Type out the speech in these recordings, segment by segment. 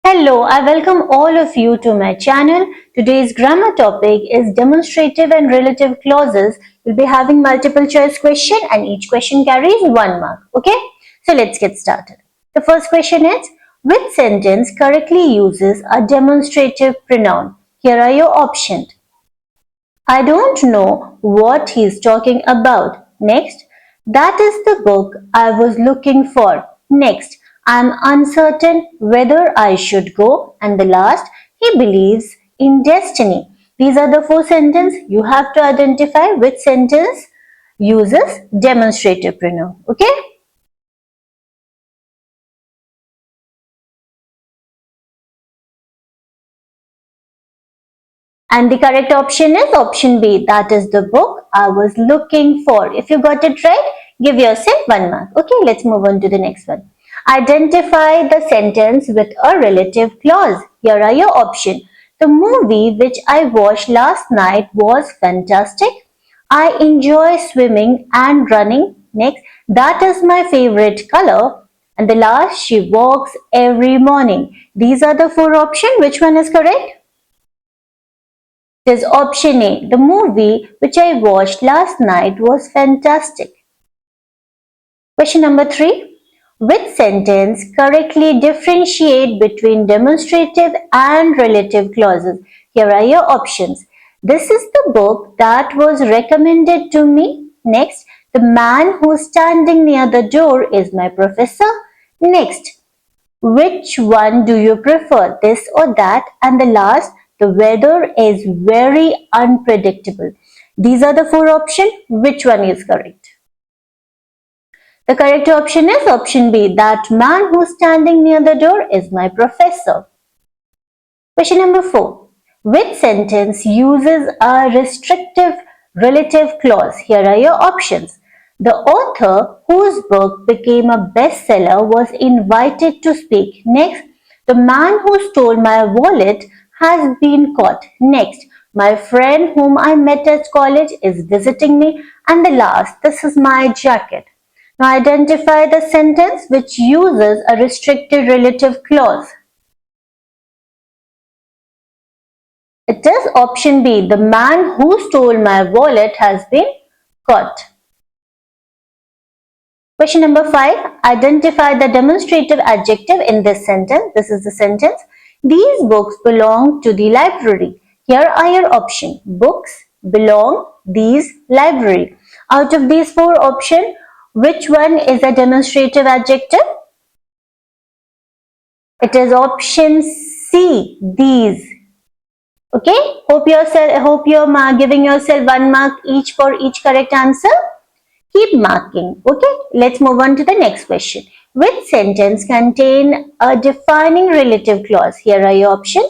Hello, I welcome all of you to my channel. Today's grammar topic is demonstrative and relative clauses. We'll be having multiple choice question and each question carries 1 mark. Okay, so let's get started. The first question is, which sentence correctly uses a demonstrative pronoun? Here are your options. I don't know what he's talking about. Next, that is the book I was looking for. Next, I'm uncertain whether I should go. And the last, he believes in destiny. These are the 4 sentences. You have to identify which sentence uses demonstrative pronoun. Okay? And the correct option is option B. That is the book I was looking for. If you got it right, give yourself 1 mark. Okay, let's move on to the next one. Identify the sentence with a relative clause. Here are your options. The movie which I watched last night was fantastic. I enjoy swimming and running. Next, that is my favorite color. And the last, she walks every morning. These are the 4 options. Which one is correct? It is option A. The movie which I watched last night was fantastic. Question number 3. Which sentence correctly differentiate between demonstrative and relative clauses? Here are your options. This is the book that was recommended to me. Next, the man who's standing near the door is my professor. Next, which one do you prefer, this or that? And the last, the weather is very unpredictable. These are the 4 options. Which one is correct? The correct option is option B. That man who's standing near the door is my professor. Question number 4. Which sentence uses a restrictive relative clause? Here are your options. The author whose book became a bestseller was invited to speak. Next, the man who stole my wallet has been caught. Next, my friend whom I met at college is visiting me. And the last, this is my jacket. Now identify the sentence which uses a restricted relative clause. It is option B. The man who stole my wallet has been caught. Question number 5. Identify the demonstrative adjective in this sentence. This is the sentence. These books belong to the library. Here are your options. Books, belong, these, library. Out of these 4 options, which one is a demonstrative adjective? It is option C, these. Okay, hope you're giving yourself 1 mark each for each correct answer. Keep marking. Okay, let's move on to the next question. Which sentence contain a defining relative clause? Here are your options.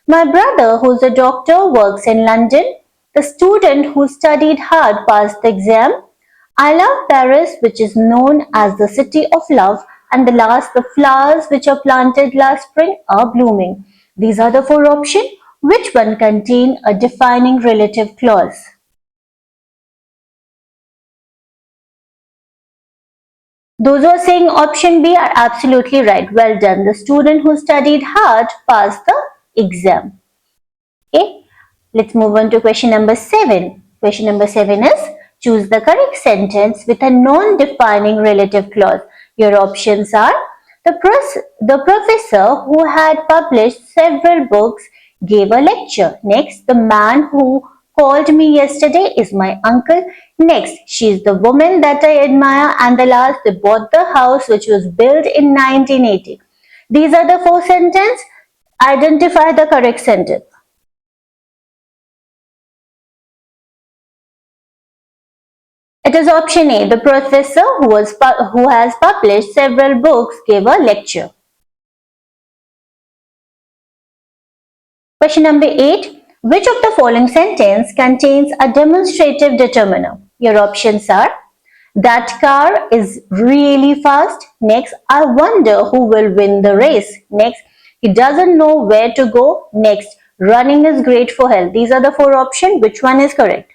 My brother, who's a doctor, works in London. The student who studied hard passed the exam. I love Paris, which is known as the city of love. And the last, the flowers which are planted last spring are blooming. These are the 4 options. Which one contain a defining relative clause? Those who are saying option B are absolutely right. Well done. The student who studied hard passed the exam. Okay, let's move on to question number 7. Question number 7 is choose the correct sentence with a non-defining relative clause. Your options are the professor who had published several books gave a lecture. Next, the man who called me yesterday is my uncle. Next, she is the woman that I admire. And the last, they bought the house which was built in 1980. These are the 4 sentences. Identify the correct sentence. It is option A. The professor who has published several books gave a lecture. Question number 8. Which of the following sentence contains a demonstrative determiner? Your options are that car is really fast. Next, I wonder who will win the race. Next, he doesn't know where to go. Next, running is great for health. These are the 4 options. Which one is correct?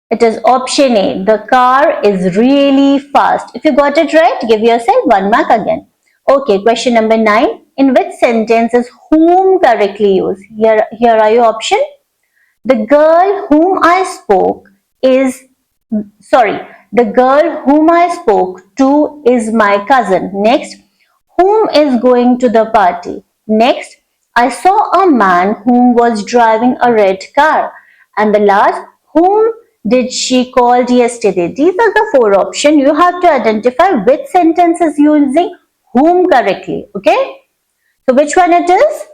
It is option A. The car is really fast. If you got it right, give yourself 1 mark again. Okay, question number 9. In which sentence is whom correctly used? Here are your options. The girl whom I spoke is, sorry, the girl whom I spoke to is my cousin. Next, whom is going to the party? Next, I saw a man whom was driving a red car. And the last, whom did she called yesterday? These are the four options. You have to identify which sentence is using whom correctly. Okay? So which one it is?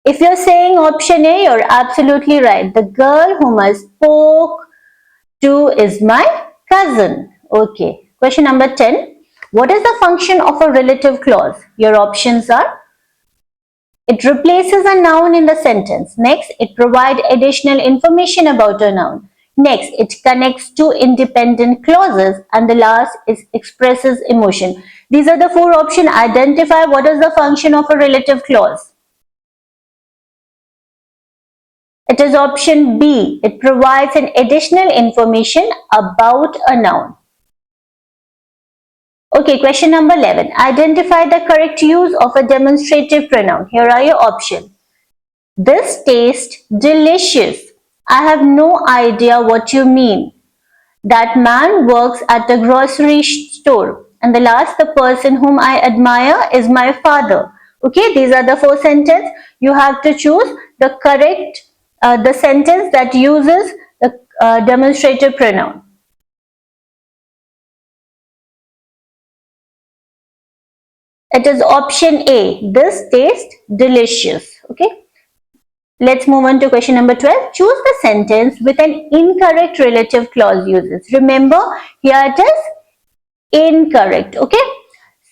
If you're saying option A, you're absolutely right. The girl whom I spoke to is my cousin. Okay. Question number 10. What is the function of a relative clause? Your options are: it replaces a noun in the sentence. Next, it provides additional information about a noun. Next, it connects two independent clauses. And the last is expresses emotion. These are the four options. Identify what is the function of a relative clause. It is option B. It provides an additional information about a noun. Okay, question number 11. Identify the correct use of a demonstrative pronoun. Here are your options. This tastes delicious. I have no idea what you mean. That man works at the grocery store. And the last, the person whom I admire is my father. Okay, these are the four sentences. You have to choose the correct, the sentence that uses the demonstrative pronoun. It is option A. This tastes delicious. Okay. Let's move on to question number 12. Choose the sentence with an incorrect relative clause uses. Remember, here it is incorrect. Okay.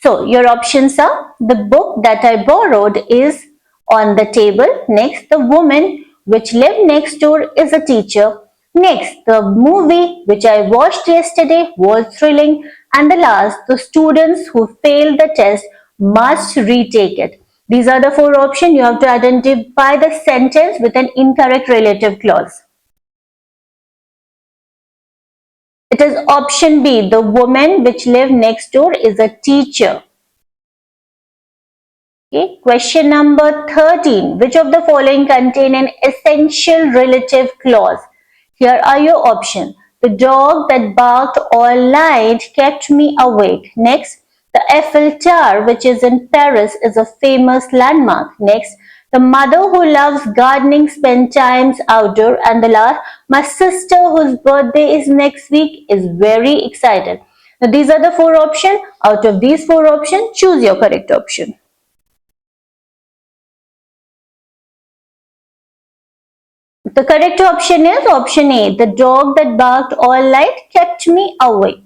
So your options are: the book that I borrowed is on the table. Next, the woman which lived next door is a teacher. Next, the movie which I watched yesterday was thrilling. And the last, the students who failed the test must retake it. These are the four options. You have to identify the sentence with an incorrect relative clause. It is option B. The woman which lived next door is a teacher. Okay. Question number 13. Which of the following contain an essential relative clause? Here are your options. The dog that barked all night kept me awake. Next, the Eiffel Tower, which is in Paris, is a famous landmark. Next, the mother who loves gardening spends times outdoor. And the last, my sister whose birthday is next week is very excited. Now, these are the four options. Out of these four options, choose your correct option. The correct option is option A. The dog that barked all night kept me awake.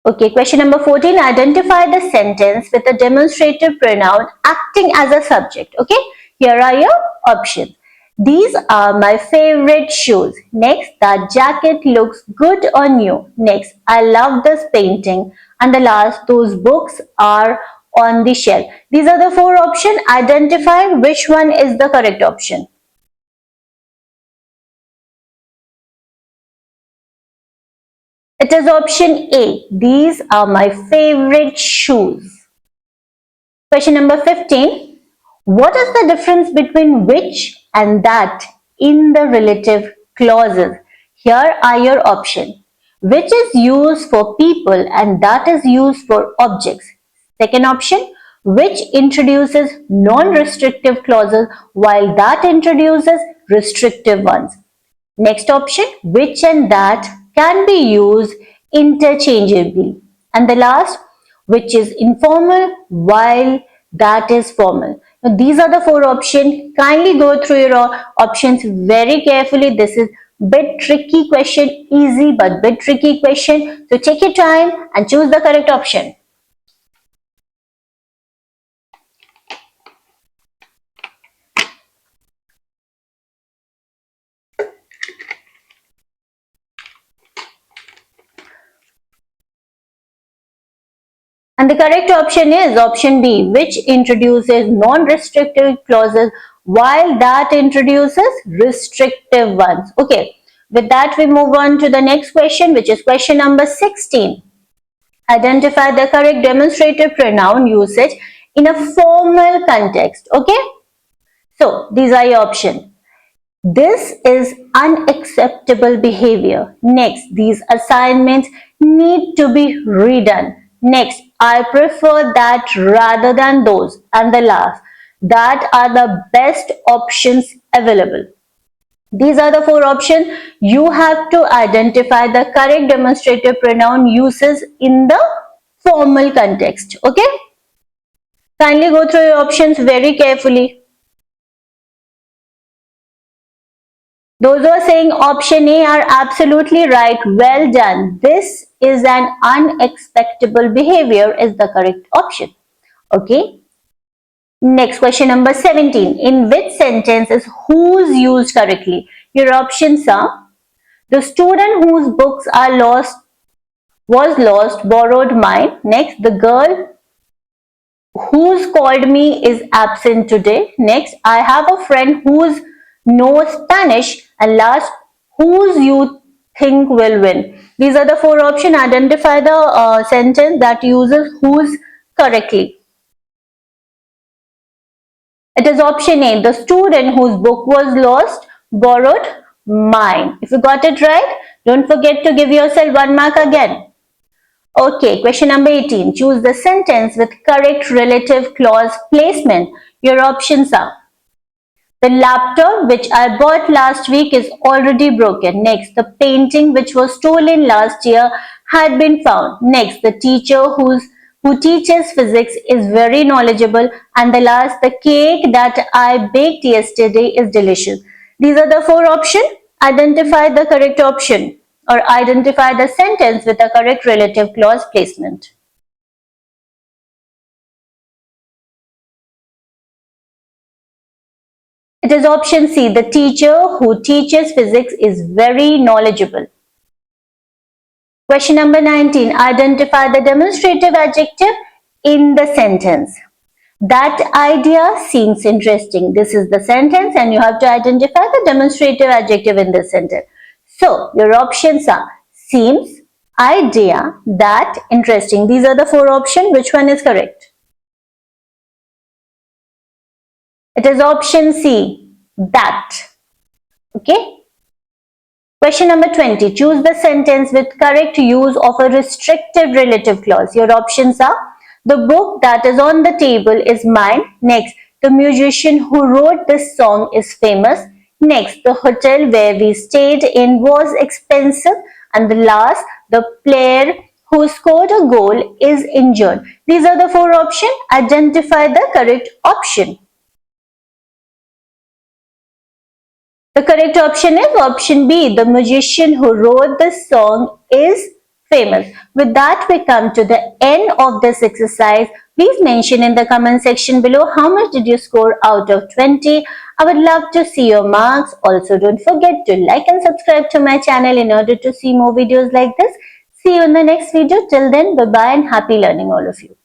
Okay, question number 14. Identify the sentence with a demonstrative pronoun acting as a subject. Okay, here are your options. These are my favorite shoes. Next, that jacket looks good on you. Next, I love this painting. And the last, those books are on the shelf. These are the four options. Identify which one is the correct option. It is option A. These are my favorite shoes. Question number 15. What is the difference between which and that in the relative clauses? Here are your options. Which is used for people and that is used for objects. Second option, which introduces non-restrictive clauses while that introduces restrictive ones. Next option, which and that can be used interchangeably. And the last, which is informal while that is formal. Now, these are the four options. Kindly go through your options very carefully. This is bit tricky question, easy but bit tricky question. So take your time and choose the correct option. And the correct option is option B, which introduces non-restrictive clauses while that introduces restrictive ones. Okay, with that we move on to the next question, which is question number 16. Identify the correct demonstrative pronoun usage in a formal context. Okay, so these are your options. This is unacceptable behavior. Next, these assignments need to be redone. Next, I prefer that rather than those. And the last, that are the best options available. These are the four options. You have to identify the correct demonstrative pronoun uses in the formal context. Okay? Kindly go through your options very carefully. Those who are saying option A are absolutely right. Well done. This is an unexpected behavior is the correct option. Okay. Next question number 17. In which sentence is whose used correctly? Your options are the student whose books are lost was lost borrowed mine. Next, the girl who's called me is absent today. Next, I have a friend who's knows Spanish. And last, whose you think will win. These are the four options. Identify the sentence that uses whose correctly. It is option A. The student whose book was lost borrowed mine. If you got it right, don't forget to give yourself 1 mark again. Okay, question number 18. Choose the sentence with correct relative clause placement. Your options are the laptop which I bought last week is already broken. Next, the painting which was stolen last year had been found. Next, the teacher who teaches physics is very knowledgeable. And the last, the cake that I baked yesterday is delicious. These are the four options. Identify the correct option or identify the sentence with the correct relative clause placement. It is option C. The teacher who teaches physics is very knowledgeable. Question number 19. Identify the demonstrative adjective in the sentence. That idea seems interesting. This is the sentence and you have to identify the demonstrative adjective in the sentence. So, your options are seems, idea, that, interesting. These are the four options. Which one is correct? It is option C, that. Okay. Question number 20. Choose the sentence with correct use of a restrictive relative clause. Your options are the book that is on the table is mine. Next, the musician who wrote this song is famous. Next, the hotel where we stayed in was expensive. And the last, the player who scored a goal is injured. These are the four options. Identify the correct option. The correct option is option B. The musician who wrote this song is famous. With that, we come to the end of this exercise. Please mention in the comment section below how much did you score out of 20. I would love to see your marks. Also, don't forget to like and subscribe to my channel in order to see more videos like this. See you in the next video. Till then, bye-bye and happy learning all of you.